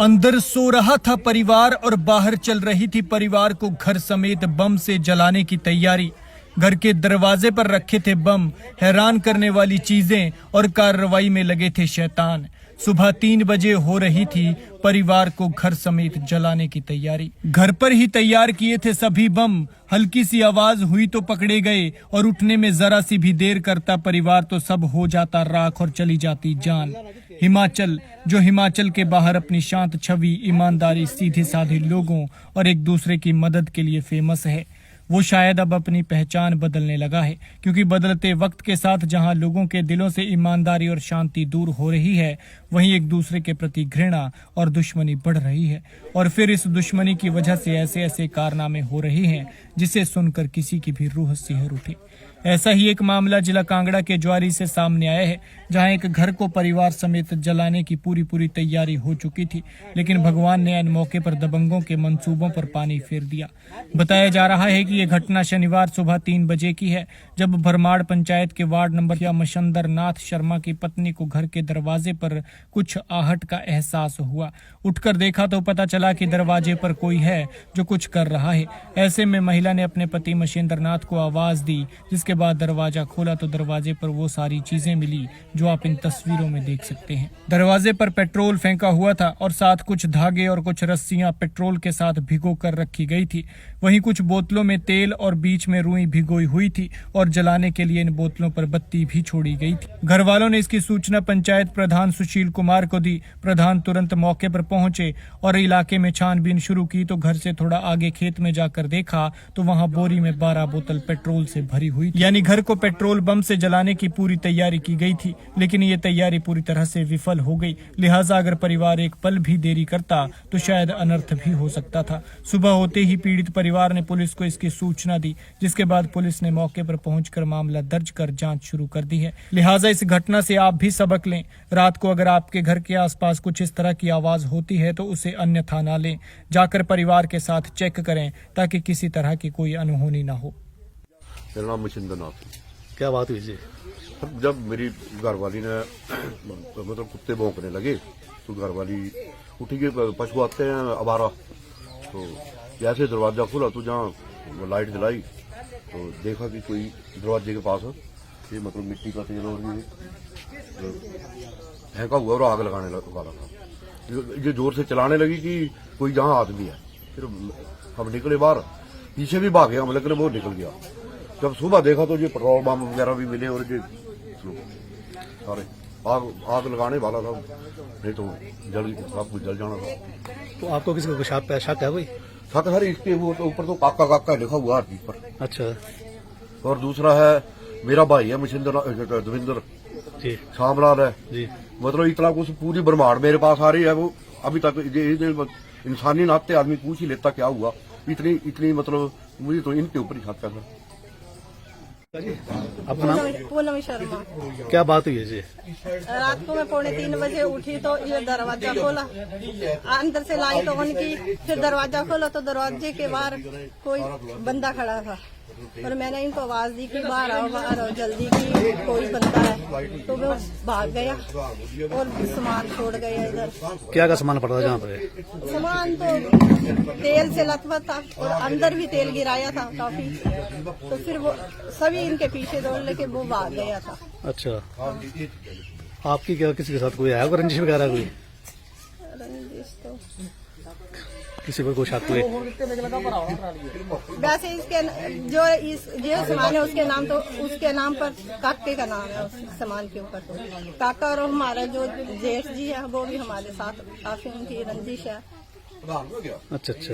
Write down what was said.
अंदर सो रहा था परिवार और बाहर चल रही थी परिवार को घर समेत बम से जलाने की तैयारी। घर के दरवाजे पर रखे थे बम, हैरान करने वाली चीजें और कार्रवाई में लगे थे शैतान। सुबह 3 बजे हो रही थी परिवार को घर समेत जलाने की तैयारी। घर पर ही तैयार किए थे सभी बम। हल्की सी आवाज हुई तो पकड़े गए और उठने में जरा सी भी देर करता परिवार तो सब हो जाता राख और चली जाती जान। हिमाचल, जो हिमाचल के बाहर अपनी शांत छवि, ईमानदारी, सीधे साधे लोगों और एक दूसरे की मदद के लिए फेमस है, वो शायद अब अपनी पहचान बदलने लगा है। क्योंकि बदलते वक्त के साथ जहां लोगों के दिलों से ईमानदारी और शांति दूर हो रही है, वहीं एक दूसरे के प्रति घृणा और दुश्मनी बढ़ रही है। और फिर इस दुश्मनी की वजह से ऐसे ऐसे कारनामे हो रहे हैं जिसे सुनकर किसी की भी रूह सिहर उठे। ऐसा ही एक मामला जिला कांगड़ा के ज्वारी से सामने आया है, जहां एक घर को परिवार समेत जलाने की पूरी तैयारी हो चुकी थी, लेकिन भगवान ने इन मौके पर दबंगों के मंसूबों पर पानी फेर दिया। बताया जा रहा है कि यह घटना शनिवार सुबह 3 बजे की है, जब भरमाड़ पंचायत के वार्ड नंबर या मशंदर नाथ शर्मा की पत्नी को घर के दरवाजे पर कुछ आहट का एहसास हुआ। उठकर देखा तो पता चला कि दरवाजे पर कोई है जो कुछ कर रहा है। ऐसे में महिला ने अपने पति मशेंद्र नाथ को आवाज दी, जिसके बाद दरवाजा खोला तो दरवाजे पर वो सारी चीजें मिली जो आप इन तस्वीरों में देख सकते हैं। दरवाजे पर पेट्रोल फेंका हुआ था और साथ कुछ धागे और कुछ रस्सियां पेट्रोल के साथ भिगो कर रखी गई थी। वहीं कुछ बोतलों में तेल और बीच में रुई भिगोई हुई थी और जलाने के लिए इन बोतलों पर बत्ती भी छोड़ी गई थी। घर वालों ने इसकी सूचना पंचायत प्रधान सुशील कुमार को दी। प्रधान तुरंत मौके पर पहुंचे और इलाके में छानबीन शुरू की तो घर से थोड़ा आगे खेत में जाकर देखा तो वहां बोरी में 12 बोतल पेट्रोल से भरी हुई, यानी घर को पेट्रोल बम से जलाने की पूरी तैयारी की गई थी। लेकिन ये तैयारी पूरी तरह से विफल हो गई। लिहाजा अगर परिवार एक पल भी देरी करता तो शायद अनर्थ भी हो सकता था। सुबह होते ही पीड़ित परिवार ने पुलिस को इसकी सूचना दी, जिसके बाद पुलिस ने मौके पर पहुंचकर मामला दर्ज कर जांच शुरू कर दी है। लिहाजा इस घटना से आप भी सबक लें। रात को अगर आपके घर के आसपास कुछ इस तरह की आवाज होती है तो उसे अन्यथा ना लें। जाकर परिवार के साथ चेक करें ताकि किसी तरह की कोई अनहोनी ना हो। मेरा नाम मशिंदर नाथ है। क्या बात हुई जी? जब मेरी घरवाली ने मतलब कुत्ते भौंकने लगे तो घरवाली उठी के पशु आते हैं अबारा, तो जैसे दरवाजा खुला तो जहाँ लाइट जलाई तो देखा कि कोई दरवाजे के पास ये मतलब मिट्टी का तेल और ये फेंका हुआ और आग लगाने वाला था। ये जोर से चलाने लगी कि कोई जहाँ आदमी है। फिर हम निकले बाहर, पीछे भी भागे हम, लेकिन वो निकल गया। जब सुबह देखा तो ये पेट्रोल बम वगैरह भी मिले और ये सारे आग लगाने वाला था, नहीं तो सब कुछ जल जाना था। तो आपको किसी को शक है कोई? शक है इसके वो तो ऊपर तो काका काका लिखा हुआ है पर। अच्छा। और दूसरा है मेरा भाई है मशिंदर दविंदर जी, शामलाल है जी। मतलब इतना कुछ पूरी भरमाड़ मेरे पास आ रही है। वो अभी तक इंसानी नाते आदमी पूछ ही लेता क्या हुआ। इतनी मतलब मुझे तो इनके ऊपर ही शक है। आपका नाम? पूनम शर्मा। क्या बात हुई है जी? रात को मैं 2:45 बजे उठी तो ये दरवाजा खोला, अंदर से लाइट ऑन की, फिर दरवाजा खोला तो दरवाजे के बाहर कोई बंदा खड़ा था और मैंने इनको आवाज दी कि बाहर आओ जल्दी की कोई बंदा है। तो वो भाग गया और सामान छोड़ गया इधर। क्या सामान पड़ा था जहाँ पे? सामान तो तेल से लथपथ था और अंदर भी तेल गिराया था काफी। तो फिर वो सभी इनके पीछे दौड़ लेके वो भाग गया था। अच्छा। आपकी क्या किसी के साथ कोई आया रंजिश वगैरह कोई? रंजिश तो किसी पर कोई शक हुए? वैसे इसके जो सामान है उसके नाम पर काके का नाम है उस सामान के ऊपर। काका और हमारा जो जेठ जी है वो भी हमारे साथ काफी उनकी रंजिश है। अच्छा अच्छा।